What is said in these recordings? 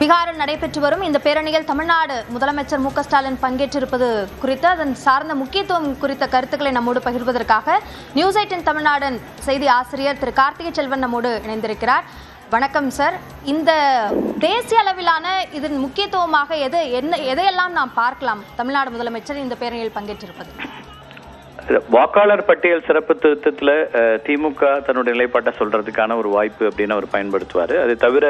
பீகாரில் நடைபெற்று வரும் இந்த பேரணியில் தமிழ்நாடு முதலமைச்சர் மு க ஸ்டாலின் பங்கேற்றிருப்பது குறித்து அதன் சார்ந்த முக்கியத்துவம் குறித்த கருத்துக்களை நம்மோடு பகிர்வதற்காக நியூஸ் 18 தமிழ்நாடு செய்தி ஆசிரியர் திரு கார்த்திகை செல்வன் நம்மோடு இணைந்திருக்கிறார். வணக்கம் சார். இந்த தேசிய அளவிலான இதன் முக்கியத்துவமாக எதையெல்லாம் நாம் பார்க்கலாம் தமிழ்நாடு முதலமைச்சர் இந்த பேரணியில் பங்கேற்றிருப்பது? வாக்காளர் பட்டியல் சிறப்பு திருத்தத்துல திமுக தன்னுடைய நிலைப்பாட்டை சொல்றதுக்கான ஒரு வாய்ப்பு அப்படின்னு அவர் பயன்படுத்துவாரு. அது தவிர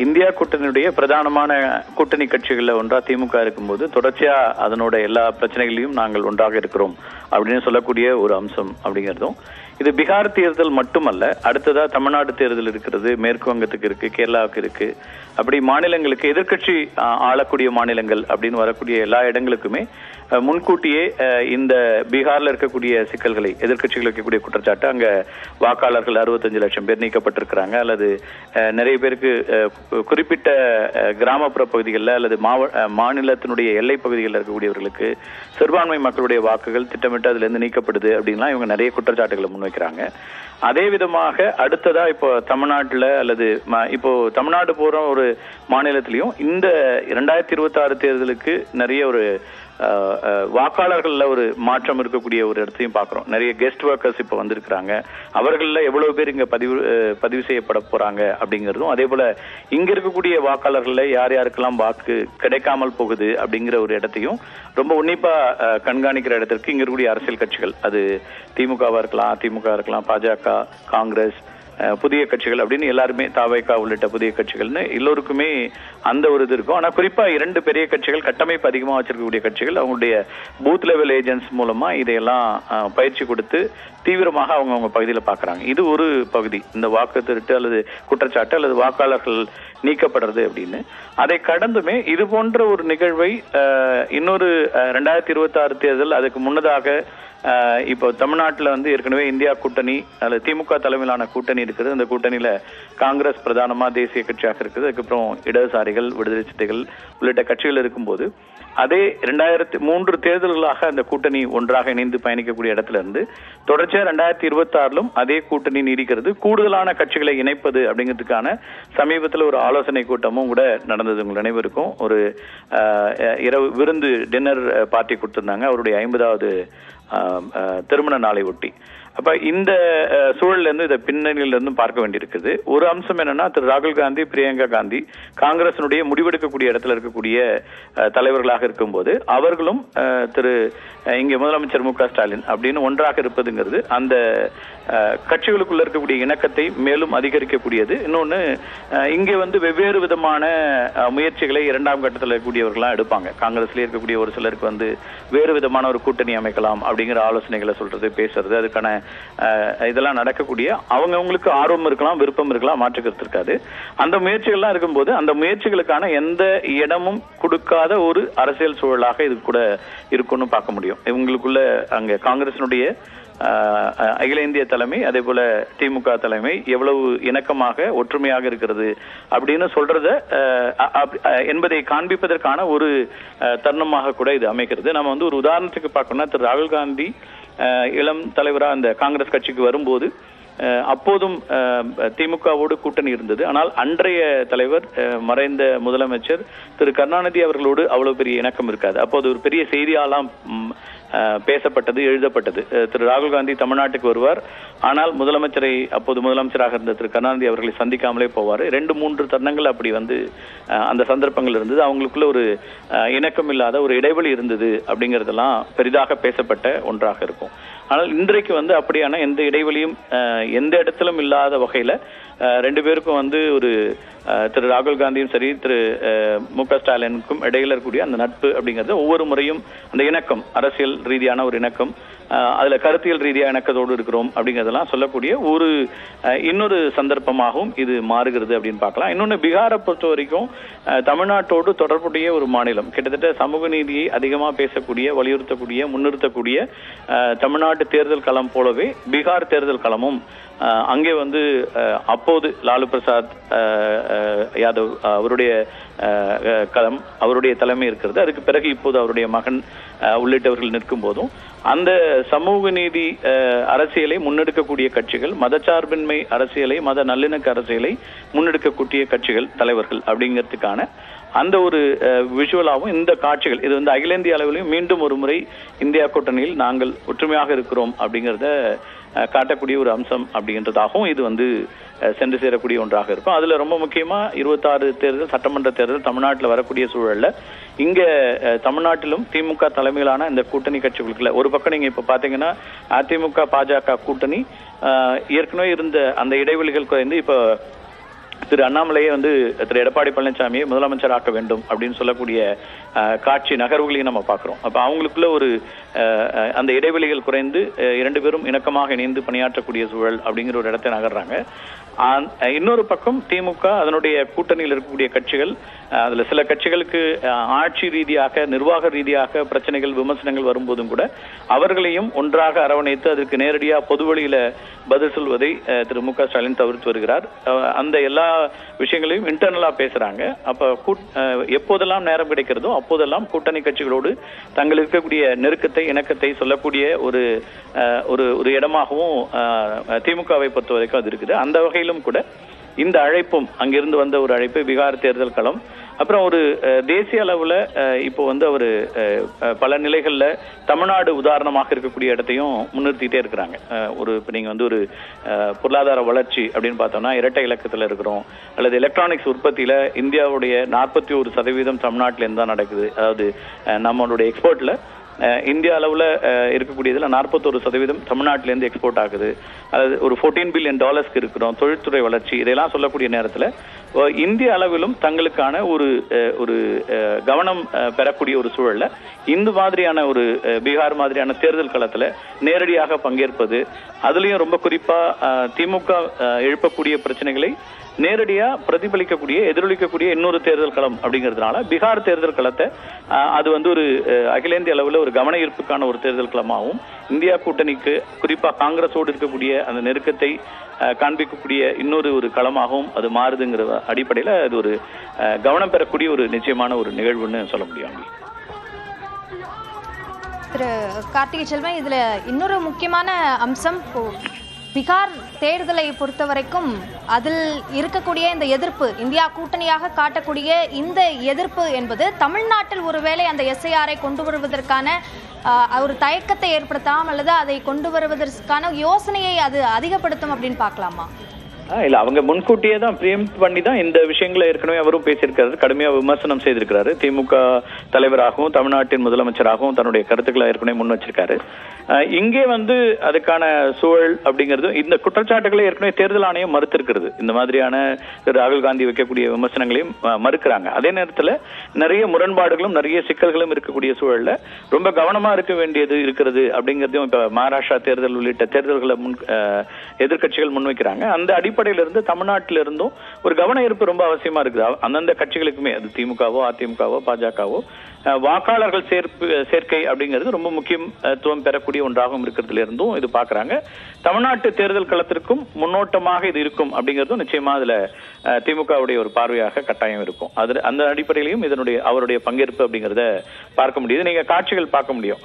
இந்தியா கூட்டணியுடைய பிரதானமான கூட்டணி கட்சிகள்ல ஒன்றா திமுக இருக்கும்போது தொடர்ச்சியா அதனோட எல்லா பிரச்சனைகளையும் நாங்கள் ஒன்றாக இருக்கிறோம் அப்படின்னு சொல்லக்கூடிய ஒரு அம்சம் அப்படிங்கிறதும், இது பீகார் தேர்தல் மட்டுமல்ல, அடுத்ததா தமிழ்நாடு தேர்தல் இருக்கிறது, மேற்கு வங்கத்துக்கு இருக்கு, கேரளாவுக்கு இருக்கு. அப்படி மாநிலங்களுக்கு எதிர்கட்சி ஆளக்கூடிய மாநிலங்கள் அப்படின்னு வரக்கூடிய எல்லா இடங்களுக்குமே முன்கூட்டியே இந்த பீகார்ல இருக்கக்கூடிய சிக்கல்களை எதிர்கட்சிகள் வைக்கக்கூடிய குற்றச்சாட்டு, அங்க வாக்காளர்கள் 65 லட்சம் பேர் நீக்கப்பட்டிருக்கிறாங்க, அல்லது நிறைய பேருக்கு குறிப்பிட்ட கிராமப்புற பகுதிகளில் அல்லது மாநிலத்தினுடைய எல்லை பகுதிகளில் இருக்கக்கூடியவர்களுக்கு சிறுபான்மை மக்களுடைய வாக்குகள் திட்டமிட்டு அதுல இருந்து நீக்கப்படுது அப்படின்லாம் இவங்க நிறைய குற்றச்சாட்டுகளை முன்வைக்கிறாங்க. அதே விதமாக அடுத்ததா இப்போ தமிழ்நாட்டுல அல்லது இப்போ தமிழ்நாடு போற ஒரு மாநிலத்திலையும் இந்த 2026 தேர்தலுக்கு நிறைய ஒரு வாக்காளர்கள்ல ஒரு மாற்றம் இருக்கக்கூடிய ஒரு இடத்தையும் பாக்குறோம். நிறைய கெஸ்ட் ஒர்க்கர்ஸ் இப்ப வந்திருக்கிறாங்க. அவர்கள எவ்வளவு பேர் இங்க பதிவு செய்யப்பட போறாங்க அப்படிங்கிறதும், அதே போல இங்க இருக்கக்கூடிய வாக்காளர்கள்ல யார் யாருக்கெல்லாம் வாக்கு கிடைக்காமல் போகுது அப்படிங்கிற ஒரு இடத்தையும் ரொம்ப உன்னிப்பா கண்காணிக்கிற இடத்திற்கு இங்க இருக்கக்கூடிய அரசியல் கட்சிகள், அது திமுகவா இருக்கலாம், அதிமுக இருக்கலாம், பாஜக, காங்கிரஸ், புதிய கட்சிகள் அப்படின்னு எல்லாருமே, தாவைக்கா உள்ளிட்ட புதிய கட்சிகள்னு எல்லோருக்குமே அந்த ஒரு இது இருக்கும். ஆனா குறிப்பா 2 பெரிய கட்சிகள், கட்டமைப்பு அதிகமா வச்சிருக்கக்கூடிய கட்சிகள், அவங்களுடைய பூத் லெவல் ஏஜென்ட்ஸ் மூலமா இதையெல்லாம் பயிற்சி கொடுத்து தீவிரமாக அவங்க பகுதியில் பாக்குறாங்க. இது ஒரு பகுதி, இந்த வாக்கு திருட்டு அல்லது குற்றச்சாட்டு அல்லது வாக்காளர்கள் நீக்கப்படுறது அப்படின்னு. அதை கடந்துமே இது போன்ற ஒரு நிகழ்வை இன்னொரு 2026 தேர்தல், அதுக்கு முன்னதாக இப்போ தமிழ்நாட்டில் வந்து ஏற்கனவே இந்தியா கூட்டணி அல்லது திமுக தலைமையிலான கூட்டணி இருக்குது. அந்த கூட்டணியில காங்கிரஸ் பிரதானமா தேசிய கட்சியாக இருக்குது, அதுக்கப்புறம் இடதுசாரிகள், விடுதலை சிறுத்தைகள் உள்ளிட்ட கட்சிகள் இருக்கும்போது அதே 2003 தேர்தல்களாக அந்த கூட்டணி ஒன்றாக இணைந்து பயணிக்கக்கூடிய இடத்துல இருந்து தொடர்ச்சியா 2026 அதே கூட்டணி நீடிக்கிறது. கூடுதலான கட்சிகளை இணைப்பது அப்படிங்கிறதுக்கான சமீபத்தில் ஒரு ஆலோசனை கூட்டமும் கூட நடந்தது. உங்கள் நினைவிருக்கும், ஒரு இரவு விருந்து டின்னர் பார்ட்டி கொடுத்திருந்தாங்க அவருடைய 50வது திருமண நாளை ஒட்டி. அப்ப இந்த சூழல்ல இருந்து இதை பின்னணியில இருந்து பார்க்க வேண்டியிருக்குது. ஒரு அம்சம் என்னன்னா, திரு ராகுல் காந்தி, பிரியங்கா காந்தி காங்கிரசினுடைய முடிவெடுக்கக்கூடிய இடத்துல இருக்கக்கூடிய தலைவர்களாக இருக்கும்போது அவர்களும் திரு இங்க முதலமைச்சர் மு க ஸ்டாலின் அப்படின்னு ஒன்றாக இருப்பதுங்கிறது அந்த கட்சிகளுக்குள்ள இருக்கக்கூடிய இணக்கத்தை மேலும் அதிகரிக்கக்கூடியது. இன்னொன்னு, இங்கே வந்து வெவ்வேறு விதமான முயற்சிகளை 2ஆம் கட்டத்தில் இருக்கக்கூடியவர்கள்லாம் எடுப்பாங்க. காங்கிரஸ்ல இருக்கக்கூடிய ஒரு சிலருக்கு வந்து வேறு விதமான ஒரு கூட்டணி அமைக்கலாம் அப்படிங்கிற ஆலோசனைகளை சொல்றது, பேசுறது, அதுக்கான இதெல்லாம் நடக்கக்கூடிய அவங்களுக்கு ஆர்வம் இருக்கலாம், விருப்பம் இருக்கலாம், மாற்றுக்கிறது இருக்காது. அந்த முயற்சிகள்லாம் இருக்கும்போது அந்த முயற்சிகளுக்கான எந்த இடமும் கொடுக்காத ஒரு அரசியல் சூழலாக இது கூட இருக்கும்னு பார்க்க முடியும். இவங்களுக்குள்ள அங்க காங்கிரசினுடைய அகில இந்திய தலைமை, அதே போல திமுக தலைமை எவ்வளவு இணக்கமாக ஒற்றுமையாக இருக்கிறது அப்படின்னு சொல்றத என்பதை காண்பிப்பதற்கான ஒரு தருணமாக கூட இது அமைக்கிறது. நம்ம வந்து ஒரு உதாரணத்துக்கு பார்க்கணும்னா, திரு ராகுல் காந்தி இளம் தலைவரா அந்த காங்கிரஸ் கட்சிக்கு வரும்போது அப்போதும் திமுகவோடு கூட்டணி இருந்தது. ஆனால் அன்றைய தலைவர் மறைந்த முதலமைச்சர் திரு கருணாநிதி அவர்களோடு அவ்வளவு பெரிய இணக்கம் இருக்காது. அப்போது ஒரு பெரிய செய்தியாலாம் பேசப்பட்டது, எழுதப்பட்டது. திரு ராகுல் காந்தி தமிழ்நாட்டுக்கு வருவார், ஆனால் அப்போது முதலமைச்சராக இருந்த திரு கருணாநிதி அவர்களை சந்திக்காமலே போவார். 2-3 தருணங்கள் அப்படி வந்து அந்த சந்தர்ப்பங்கள் இருந்தது. அவங்களுக்குள்ள ஒரு இணக்கம் இல்லாத ஒரு இடைவெளி இருந்தது அப்படிங்கறதெல்லாம் பெரிதாக பேசப்பட்ட ஒன்றாக இருக்கும். ஆனால் இன்றைக்கு வந்து அப்படியான எந்த இடைவெளியும் எந்த இடத்திலும் இல்லாத வகையில 2 பேருக்கும் வந்து ஒரு திரு ராகுல் காந்தியும் சரி, திரு மு க ஸ்டாலினுக்கும் இடையில இருக்கக்கூடிய அந்த நட்பு அப்படிங்கிறது ஒவ்வொரு முறையும் அந்த இணக்கம், அரசியல் ரீதியான ஒரு இணக்கம், அதுல கருத்தியல் ரீதியா இணக்கத்தோடு இருக்கிறோம் அப்படிங்கறதெல்லாம் சொல்லக்கூடிய ஒரு இன்னொரு சந்தர்ப்பமாகவும் இது மாறுகிறது அப்படின்னு பார்க்கலாம். இன்னொன்னு, பீகாரை பொறுத்த வரைக்கும் தமிழ்நாட்டோடு தொடர்புடைய ஒரு மாநிலம். கிட்டத்தட்ட சமூக நீதியை அதிகமா பேசக்கூடிய, வலியுறுத்தக்கூடிய, முன்னிறுத்தக்கூடிய தமிழ்நாட்டு தேர்தல் களம் போலவே பீகார் தேர்தல் களமும் அங்கே வந்து அப்போது லாலு பிரசாத் யாதவ் அவருடைய அவருடைய தலைமை இருக்கிறது. அதுக்கு பிறகு இப்போது அவருடைய மகன் உள்ளிட்டவர்கள் நிற்கும் போதும் அந்த சமூக நீதி அரசியலை முன்னெடுக்கக்கூடிய கட்சிகள், மதச்சார்பின்மை அரசியலை, மத நல்லிணக்க அரசியலை முன்னெடுக்கக்கூடிய கட்சிகள், தலைவர்கள் அப்படிங்கிறதுக்கான அந்த ஒரு விஷுவலாகவும் இந்த காட்சிகள் இது வந்து அகில இந்திய அளவிலையும் மீண்டும் ஒரு முறை இந்தியா கூட்டணியில் நாங்கள் ஒற்றுமையாக இருக்கிறோம் அப்படிங்கிறத காட்டக்கூடிய ஒரு அம்சம் அப்படின்றதாகவும் இது வந்து சென்று சேரக்கூடிய ஒன்றாக இருக்கும். அதுல ரொம்ப முக்கியமா 26 தேர்தல், சட்டமன்ற தேர்தல் தமிழ்நாட்டில் வரக்கூடிய சூழல்ல இங்க தமிழ்நாட்டிலும் திமுக தலைமையிலான இந்த கூட்டணி கட்சிகளுக்குள்ள ஒரு பக்கம் நீங்க இப்ப பாத்தீங்கன்னா அதிமுக பாஜக கூட்டணி ஏற்கனவே இருந்த அந்த இடைவெளிகள் குறைந்து இப்ப திரு அண்ணாமலையை வந்து திரு எடப்பாடி பழனிசாமியை முதலமைச்சர் ஆக்க வேண்டும் அப்படின்னு சொல்லக்கூடிய காட்சி நகர்வுகளையும் நம்ம பார்க்கிறோம். அப்ப அவங்களுக்குள்ள ஒரு அந்த இடைவெளிகள் குறைந்து 2 பேரும் இணக்கமாக இணைந்து பணியாற்றக்கூடிய சூழல் அப்படிங்கிற ஒரு இடத்தை நகர்றாங்க. இன்னொரு பக்கம் திமுக அதனுடைய கூட்டணியில் இருக்கக்கூடிய கட்சிகள், அதுல சில கட்சிகளுக்கு ஆட்சி ரீதியாக நிர்வாக ரீதியாக பிரச்சனைகள் விமர்சனங்கள் வரும்போதும் கூட அவர்களையும் ஒன்றாக அரவணைத்து அதற்கு நேரடியா பொதுவெளியில பதில் சொல்வதை திரு மு.க. ஸ்டாலின் தவிர்த்து வருகிறார். அந்த எல்லா விஷயங்களையும் இன்டர்னலா பேசுறாங்க. அப்ப எப்போதெல்லாம் நேரம் கிடைக்கிறதோ அப்போதெல்லாம் கூட்டணி கட்சிகளோடு தங்கள் இருக்கக்கூடிய நெருக்கத்தை இணக்கத்தை சொல்லக்கூடிய ஒரு இடமாகவும் திமுகவை பொறுத்த வரைக்கும் அது இருக்குது. அந்த வகையிலும் கூட இந்த அழைப்பும் அங்கிருந்து வந்த ஒரு அழைப்பு பீகார் தேர்தல் களம், அப்புறம் ஒரு தேசிய அளவுல இப்போ வந்து அவரு பல நிலைகள்ல தமிழ்நாடு உதாரணமாக இருக்கக்கூடிய இடத்தையும் முன்னிறுத்திட்டே இருக்கிறாங்க. இப்ப நீங்க வந்து ஒரு பொருளாதார வளர்ச்சி அப்படின்னு பார்த்தோம்னா இரட்டை இலக்கத்துல இருக்கிறோம், அல்லது எலக்ட்ரானிக்ஸ் உற்பத்தியில இந்தியாவுடைய 41% தமிழ்நாட்டில இருந்து தான் நடக்குது. அதாவது நம்மளுடைய எக்ஸ்போர்ட்ல இந்தியா அளவுல இருக்கக்கூடியதுல 41% தமிழ்நாட்டிலேருந்து எக்ஸ்போர்ட் ஆகுது. அதாவது ஒரு $14 பில்லியன் இருக்கிறோம். தொழில்துறை வளர்ச்சி இதெல்லாம் சொல்லக்கூடிய நேரத்துல இந்திய அளவிலும் தங்களுக்கான ஒரு கவனம் பெறக்கூடிய ஒரு சூழல்ல இந்த மாதிரியான ஒரு பீகார் மாதிரியான தேர்தல் களத்துல நேரடியாக பங்கேற்பது, அதுலயும் ரொம்ப குறிப்பா திமுக எழுப்பக்கூடிய பிரச்சனைகளை நேரடியா பிரதிபலிக்கக்கூடிய எதிரொலிக்கக்கூடிய இன்னொரு தேர்தல் களம் அப்படிங்கிறதுனால பீகார் தேர்தல் களத்தை அது வந்து ஒரு அகில இந்திய அளவில் ஒரு கவன ஈர்ப்புக்கான ஒரு தேர்தல் களமாகவும் இந்தியா கூட்டணிக்கு குறிப்பா காங்கிரஸோடு இருக்கக்கூடிய அந்த நெருக்கத்தை காண்பிக்கக்கூடிய இன்னொரு களமாகவும் அது மாறுதுங்கிற அடிப்படையில் அது ஒரு கவனம் பெறக்கூடிய ஒரு நிச்சயமான ஒரு நிகழ்வுன்னு சொல்ல முடியும். திரு கார்த்திகை செல்வன், இதுல இன்னொரு முக்கியமான அம்சம் பீகார் தேர்தலை பொறுத்த வரைக்கும் அதில் இருக்கக்கூடிய இந்த எதிர்ப்பு, இந்தியா கூட்டணியாக காட்டக்கூடிய இந்த எதிர்ப்பு என்பது தமிழ்நாட்டில் ஒருவேளை அந்த எஸ்ஐஆரை கொண்டு வருவதற்கான ஒரு தயக்கத்தை ஏற்படுத்தாமல் அல்லது அதை கொண்டு வருவதற்கான யோசனையை அது அதிகப்படுத்தும் அப்படின்னு பார்க்கலாமா? இல்ல, அவங்க முன்கூட்டியே தான் பிரீம்ப்ட் பண்ணி தான் இந்த விஷயங்களை ஏற்கனவே அவரும் பேசியிருக்காரு, கடுமையா விமர்சனம் செய்திருக்கிறாரு. திமுக தலைவராகவும் தமிழ்நாட்டின் முதலமைச்சராகவும் தன்னுடைய கருத்துக்களை ஏற்கனவே முன் வச்சிருக்காரு. இங்கே வந்து அதுக்கான சூழல் அப்படிங்கிறது இந்த குற்றச்சாட்டுகளை ஏற்கனவே தேர்தல் ஆணையம் மறுத்திருக்கிறது. இந்த மாதிரியான ராகுல் காந்தி வைக்கக்கூடிய விமர்சனங்களையும் மறுக்கிறாங்க. அதே நேரத்தில் நிறைய முரண்பாடுகளும் நிறைய சிக்கல்களும் இருக்கக்கூடிய சூழல்ல ரொம்ப கவனமா இருக்க வேண்டியது இருக்கிறது அப்படிங்கிறதையும் இப்ப மகாராஷ்டிரா தேர்தல் உள்ளிட்ட தேர்தல்களை எதிர்கட்சிகள் முன்வைக்கிறாங்க. அந்த அடிப்படையிலிருந்து தமிழ்நாட்டிலிருந்தும் ஒரு கவன ஈர்ப்பு ரொம்ப அவசியமா இருக்குது. அந்தந்த கட்சிகளுக்குமே, அது திமுகவோ அதிமுகவோ பாஜகவோ, வாக்காளர்கள் சேர்க்கை அப்படிங்கிறது ரொம்ப முக்கியத்துவம் பெறக்கூடிய ஒன்றாகவும் இருக்கிறதுல இருந்தும் இது பாக்குறாங்க. தமிழ்நாட்டு தேர்தல் களத்திற்கும் முன்னோட்டமாக இது இருக்கும் அப்படிங்கிறதும் நிச்சயமா அதுல திமுகவுடைய ஒரு பார்வையாக கட்டாயம் இருக்கும். அந்த அடிப்படையிலையும் அவருடைய பங்கேற்பு அப்படிங்கிறத பார்க்க முடியுது. நீங்க காட்சிகள் பார்க்க முடியும்.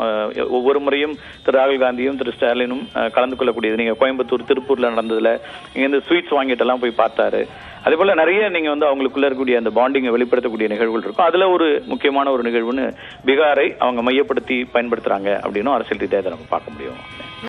ஒவ்வொரு முறையும் திரு ராகுல் காந்தியும் திரு ஸ்டாலினும் கலந்து கொள்ளக்கூடியது. நீங்க கோயம்புத்தூர் திருப்பூர்ல நடந்ததுல இங்க இந்த ஸ்வீட்ஸ் வாங்கிட்டு எல்லாம் போய் பார்த்தாரு. அதே போல நிறைய நீங்க வந்து அவங்களுக்குள்ள இருக்கக்கூடிய அந்த பாண்டிங்கை வெளிப்படுத்தக்கூடிய நிகழ்வுகள் இருக்கும். அதுல ஒரு முக்கியமான ஒரு நிகழ்வுன்னு பீகாரை அவங்க மையப்படுத்தி பயன்படுத்துறாங்க அப்படின்னு அரசியல் ரீதியாக நம்ம பார்க்க முடியும்.